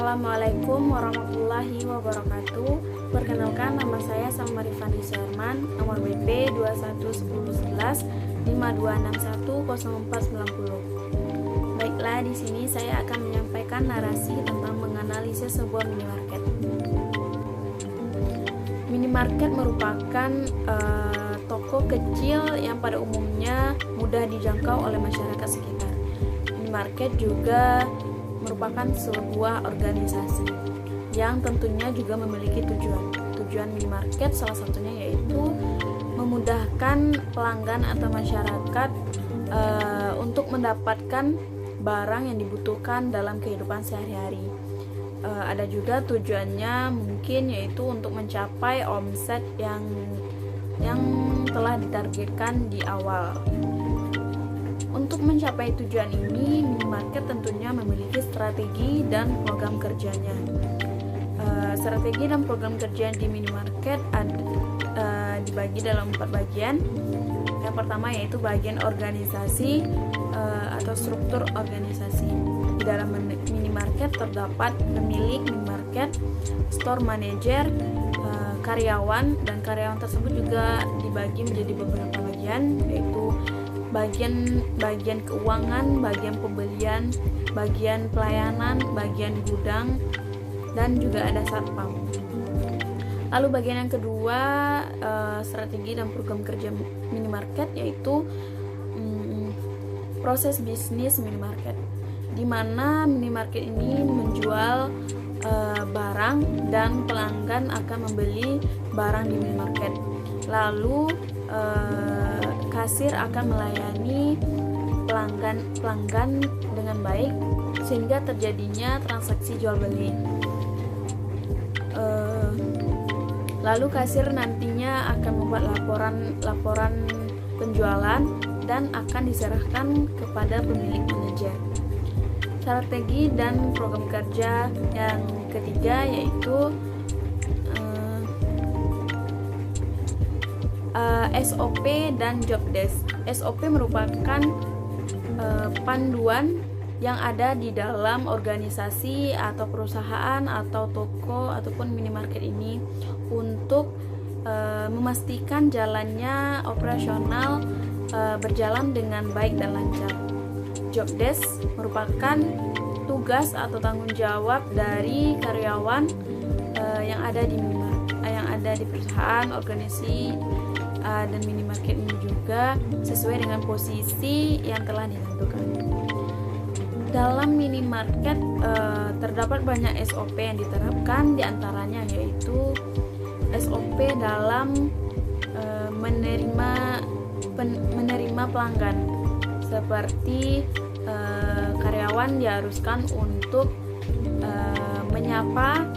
Assalamualaikum warahmatullahi wabarakatuh. Perkenalkan, nama saya Salma Rifani Syarman, nomor BP 211011 52610490. Baiklah, di sini saya akan menyampaikan narasi tentang menganalisis sebuah minimarket. Minimarket merupakan toko kecil yang pada umumnya mudah dijangkau oleh masyarakat sekitar. Minimarket juga merupakan sebuah organisasi yang tentunya juga memiliki tujuan minimarket, salah satunya yaitu memudahkan pelanggan atau masyarakat untuk mendapatkan barang yang dibutuhkan dalam kehidupan sehari-hari. Ada juga tujuannya mungkin yaitu untuk mencapai omset yang telah ditargetkan di awal. Untuk mencapai tujuan ini, minimarket tentunya memiliki strategi dan program kerjanya. Strategi dan program kerja di minimarket dibagi dalam 4 bagian. Yang pertama yaitu bagian organisasi atau struktur organisasi. Di dalam minimarket terdapat pemilik minimarket, store manager, karyawan, dan karyawan tersebut juga dibagi menjadi beberapa bagian, yaitu bagian keuangan, bagian pembelian, bagian pelayanan, bagian gudang, dan juga ada satpam. Lalu bagian yang kedua, strategi dan program kerja minimarket, yaitu proses bisnis minimarket, di mana minimarket ini menjual barang dan pelanggan akan membeli barang di minimarket. Lalu kasir akan melayani pelanggan dengan baik sehingga terjadinya transaksi jual beli. Lalu kasir nantinya akan membuat laporan penjualan dan akan diserahkan kepada pemilik manajer. Strategi dan program kerja yang ketiga yaitu SOP dan job desk. SOP merupakan panduan yang ada di dalam organisasi atau perusahaan atau toko ataupun minimarket ini untuk memastikan jalannya operasional berjalan dengan baik dan lancar. Job desk merupakan tugas atau tanggung jawab dari karyawan yang ada di perusahaan, organisasi dan minimarket ini juga sesuai dengan posisi yang telah ditentukan. Dalam minimarket terdapat banyak SOP yang diterapkan, diantaranya yaitu SOP dalam menerima pelanggan, seperti karyawan diharuskan untuk menyapa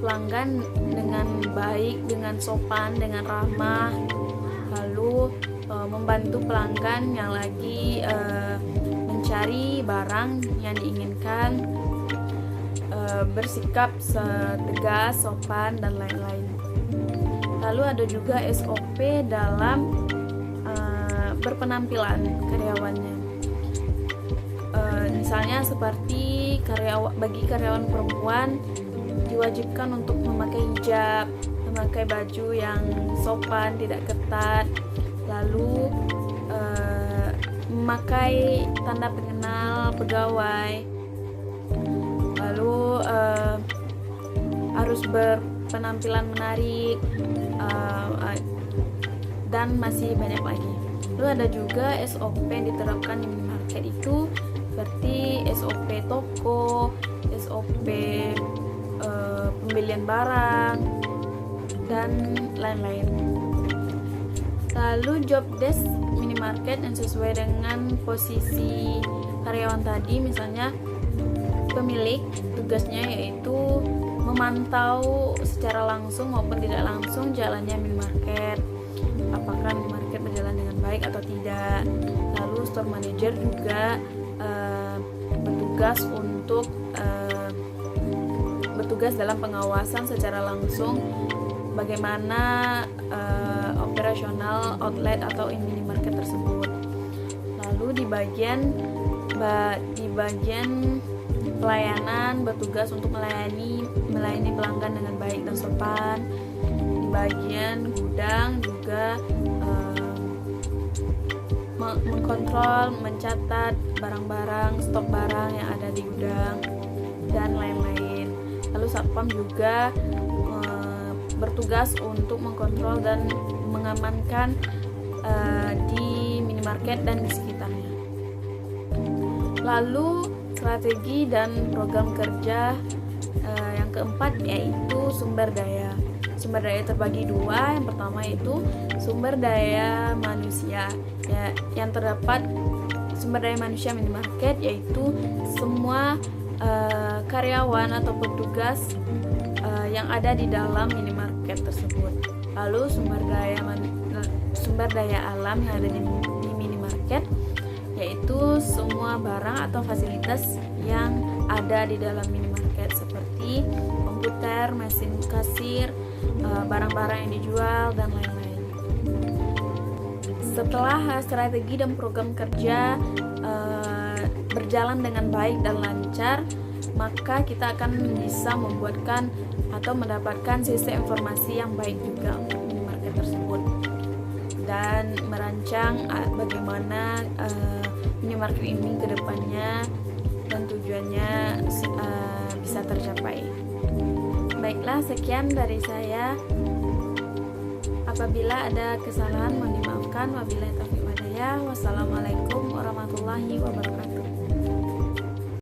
pelanggan dengan baik, dengan sopan, dengan ramah, lalu membantu pelanggan yang lagi mencari barang yang diinginkan, bersikap tegas, sopan, dan lain-lain. Lalu ada juga SOP dalam berpenampilan karyawannya. Misalnya seperti bagi karyawan perempuan diwajibkan untuk memakai hijab, memakai baju yang sopan, tidak ketat, lalu memakai tanda pengenal pegawai, lalu harus berpenampilan menarik, dan masih banyak lagi. Lalu ada juga SOP yang diterapkan di minimarket itu seperti SOP toko, SOP pembelian barang, dan lain-lain. Lalu job desk minimarket yang sesuai dengan posisi karyawan tadi, misalnya pemilik tugasnya yaitu memantau secara langsung maupun tidak langsung jalannya minimarket, apakah minimarket berjalan dengan baik atau tidak. Lalu store manager juga bertugas dalam pengawasan secara langsung bagaimana operasional outlet atau minimarket tersebut. Lalu di bagian pelayanan, bertugas untuk melayani pelanggan dengan baik dan sopan. Di bagian gudang juga mengkontrol, mencatat barang-barang, stok barang yang ada di gudang dan lain-lain. Lalu Satpam juga bertugas untuk mengkontrol dan mengamankan di minimarket dan di sekitarnya. Lalu strategi dan program kerja yang keempat yaitu sumber daya. Sumber daya terbagi dua. Yang pertama itu sumber daya manusia, ya, yang terdapat sumber daya manusia minimarket, yaitu semua karyawan atau petugas yang ada di dalam minimarket tersebut. Lalu sumber daya alam yang ada di minimarket, yaitu semua barang atau fasilitas yang ada di dalam minimarket seperti komputer, mesin kasir, barang-barang yang dijual dan lain-lain. Setelah strategi dan program kerja berjalan dengan baik dan lancar, maka kita akan bisa membuatkan atau mendapatkan sistem informasi yang baik juga untuk minimarket tersebut dan merancang bagaimana minimarket ini ke depannya dan tujuannya bisa tercapai. Baiklah, sekian dari saya. Apabila ada kesalahan mohon dimaafkan. Wabillahi taufiq wal hidayah. Wassalamualaikum warahmatullahi wabarakatuh.